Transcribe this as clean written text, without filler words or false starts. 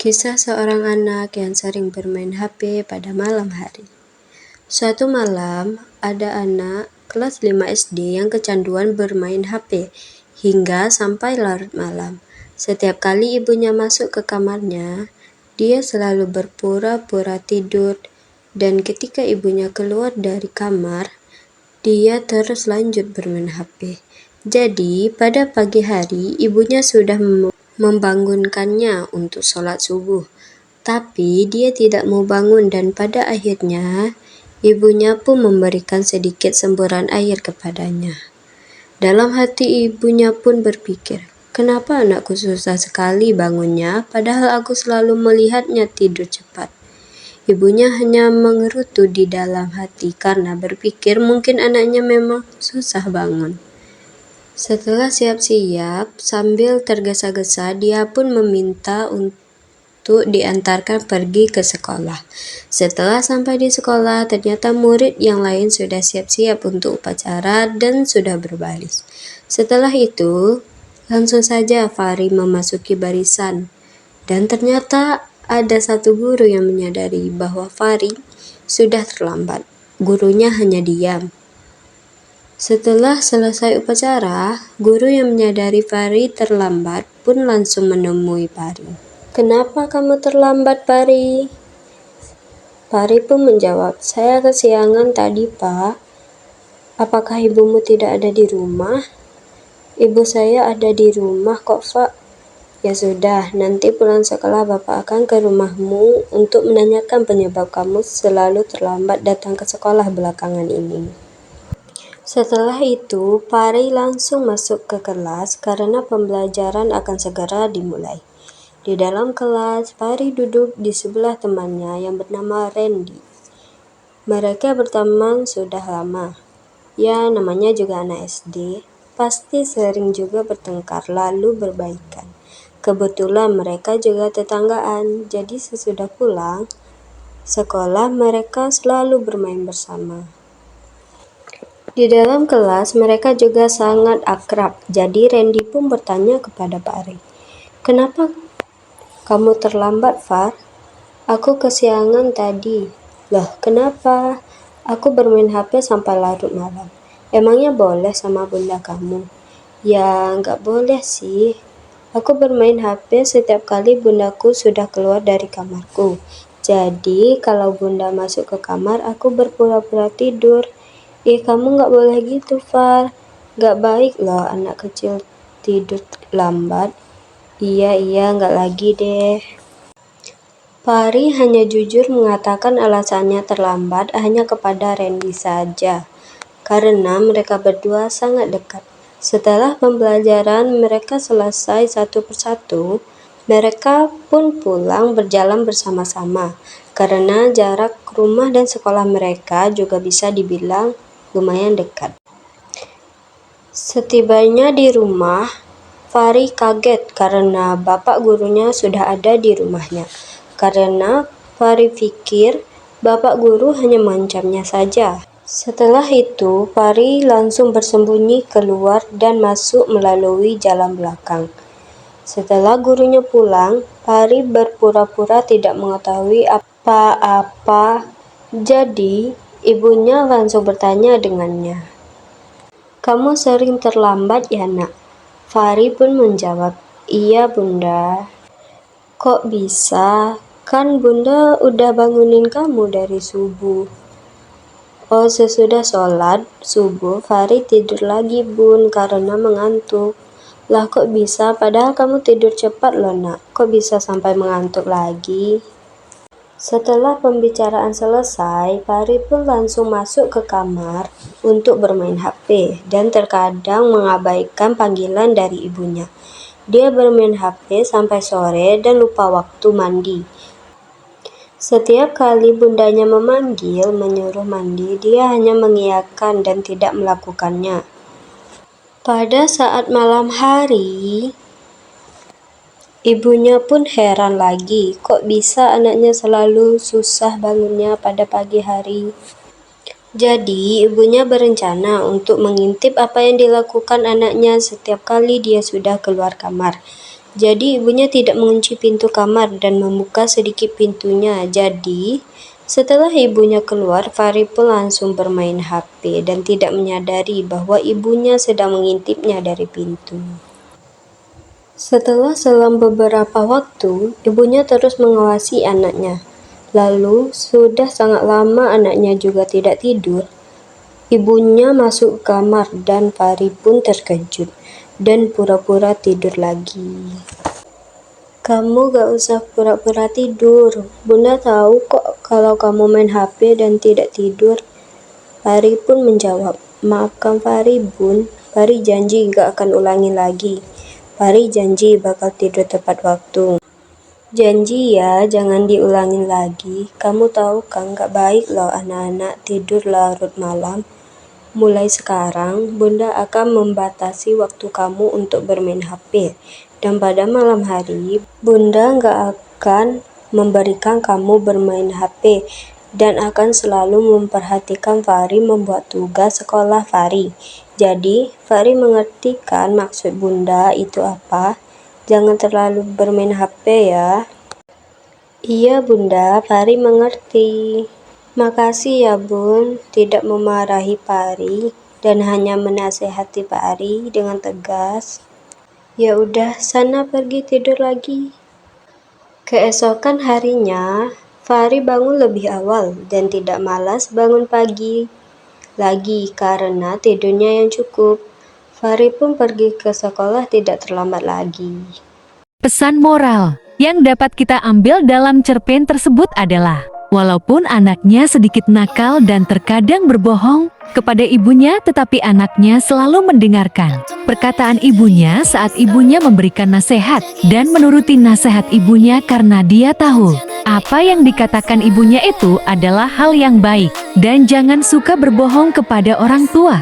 Kisah seorang anak yang sering bermain HP pada malam hari. Suatu malam, ada anak kelas 5 SD yang kecanduan bermain HP hingga sampai larut malam. Setiap kali ibunya masuk ke kamarnya, dia selalu berpura-pura tidur, dan ketika ibunya keluar dari kamar, dia terus lanjut bermain HP. Jadi, pada pagi hari, ibunya sudah membangunkannya untuk sholat subuh. Tapi dia tidak mau bangun dan pada akhirnya ibunya pun memberikan sedikit semburan air kepadanya. Dalam hati ibunya pun berpikir, kenapa anakku susah sekali bangunnya padahal aku selalu melihatnya tidur cepat. Ibunya hanya mengerutu di dalam hati karena berpikir mungkin anaknya memang susah bangun. Setelah siap-siap, sambil tergesa-gesa, dia pun meminta untuk diantarkan pergi ke sekolah. Setelah sampai di sekolah, ternyata murid yang lain sudah siap-siap untuk upacara dan sudah berbaris. Setelah itu, langsung saja Fahri memasuki barisan. Dan ternyata ada satu guru yang menyadari bahwa Fahri sudah terlambat. Gurunya hanya diam. Setelah selesai upacara, guru yang menyadari Fahri terlambat pun langsung menemui Fahri. Kenapa kamu terlambat, Fahri? Fahri pun menjawab, saya kesiangan tadi, Pak. Apakah ibumu tidak ada di rumah? Ibu saya ada di rumah kok, Pak. Ya sudah, nanti pulang sekolah Bapak akan ke rumahmu untuk menanyakan penyebab kamu selalu terlambat datang ke sekolah belakangan ini. Setelah itu, Fahri langsung masuk ke kelas karena pembelajaran akan segera dimulai. Di dalam kelas, Fahri duduk di sebelah temannya yang bernama Randy. Mereka berteman sudah lama. Ya, namanya juga anak SD. Pasti sering juga bertengkar lalu berbaikan. Kebetulan mereka juga tetanggaan, jadi sesudah pulang sekolah mereka selalu bermain bersama. Di dalam kelas mereka juga sangat akrab, jadi Randy pun bertanya kepada Fahri, kenapa kamu terlambat, Far? Aku kesiangan tadi. Loh, kenapa? Aku bermain HP sampai larut malam. Emangnya boleh sama bunda kamu? Ya, nggak boleh sih. Aku bermain HP setiap kali bundaku sudah keluar dari kamarku. Jadi, kalau bunda masuk ke kamar, aku berpura-pura tidur. Kamu nggak boleh gitu, Far. Nggak baik loh anak kecil tidur lambat. Iya, nggak lagi deh. Fahri hanya jujur mengatakan alasannya terlambat hanya kepada Randy saja, karena mereka berdua sangat dekat. Setelah pembelajaran mereka selesai satu persatu, mereka pun pulang berjalan bersama-sama, karena jarak rumah dan sekolah mereka juga bisa dibilang lumayan dekat. Setibanya di rumah, Fahri kaget karena bapak gurunya sudah ada di rumahnya. Karena Fahri pikir bapak guru hanya mengancamnya saja. Setelah itu, Fahri langsung bersembunyi keluar dan masuk melalui jalan belakang. Setelah gurunya pulang, Fahri berpura-pura tidak mengetahui apa-apa. Jadi, ibunya langsung bertanya dengannya. Kamu sering terlambat ya, Nak? Fahri pun menjawab, iya, Bunda. Kok bisa? Kan Bunda udah bangunin kamu dari subuh. Oh, sesudah sholat subuh, Fahri tidur lagi, Bun, karena mengantuk. Lah kok bisa? Padahal kamu tidur cepat loh, Nak. Kok bisa sampai mengantuk lagi? Setelah pembicaraan selesai, Fahri pun langsung masuk ke kamar untuk bermain HP dan terkadang mengabaikan panggilan dari ibunya. Dia bermain HP sampai sore dan lupa waktu mandi. Setiap kali bundanya menyuruh mandi, dia hanya mengiyakan dan tidak melakukannya. Pada saat malam hari, ibunya pun heran lagi, kok bisa anaknya selalu susah bangunnya pada pagi hari. Jadi, ibunya berencana untuk mengintip apa yang dilakukan anaknya setiap kali dia sudah keluar kamar. Jadi ibunya tidak mengunci pintu kamar dan membuka sedikit pintunya. Jadi setelah ibunya keluar, Fahri pun langsung bermain HP dan tidak menyadari bahwa ibunya sedang mengintipnya dari pintu. Setelah selang beberapa waktu, ibunya terus mengawasi anaknya. Lalu, sudah sangat lama anaknya juga tidak tidur. Ibunya masuk ke kamar dan Fahri pun terkejut dan pura-pura tidur lagi. Kamu gak usah pura-pura tidur. Bunda tahu kok kalau kamu main HP dan tidak tidur. Fahri pun menjawab, maafkan Fahri bun, Fahri janji gak akan ulangi lagi. Fahri janji bakal tidur tepat waktu. Janji ya, jangan diulangi lagi. Kamu tahu kan gak baik loh anak-anak tidur larut malam. Mulai sekarang, Bunda akan membatasi waktu kamu untuk bermain HP. Dan pada malam hari, Bunda nggak akan memberikan kamu bermain HP dan akan selalu memperhatikan Fahri membuat tugas sekolah Fahri. Jadi, Fahri mengerti kan maksud Bunda itu apa? Jangan terlalu bermain HP ya. Iya Bunda, Fahri mengerti. Makasih ya Bun, tidak memarahi Fahri dan hanya menasehati Fahri dengan tegas. Ya udah, sana pergi tidur lagi. Keesokan harinya, Fahri bangun lebih awal dan tidak malas bangun pagi lagi karena tidurnya yang cukup. Fahri pun pergi ke sekolah tidak terlambat lagi. Pesan moral yang dapat kita ambil dalam cerpen tersebut adalah, walaupun anaknya sedikit nakal dan terkadang berbohong kepada ibunya, tetapi anaknya selalu mendengarkan perkataan ibunya saat ibunya memberikan nasihat dan menuruti nasihat ibunya karena dia tahu apa yang dikatakan ibunya itu adalah hal yang baik. Dan jangan suka berbohong kepada orang tua.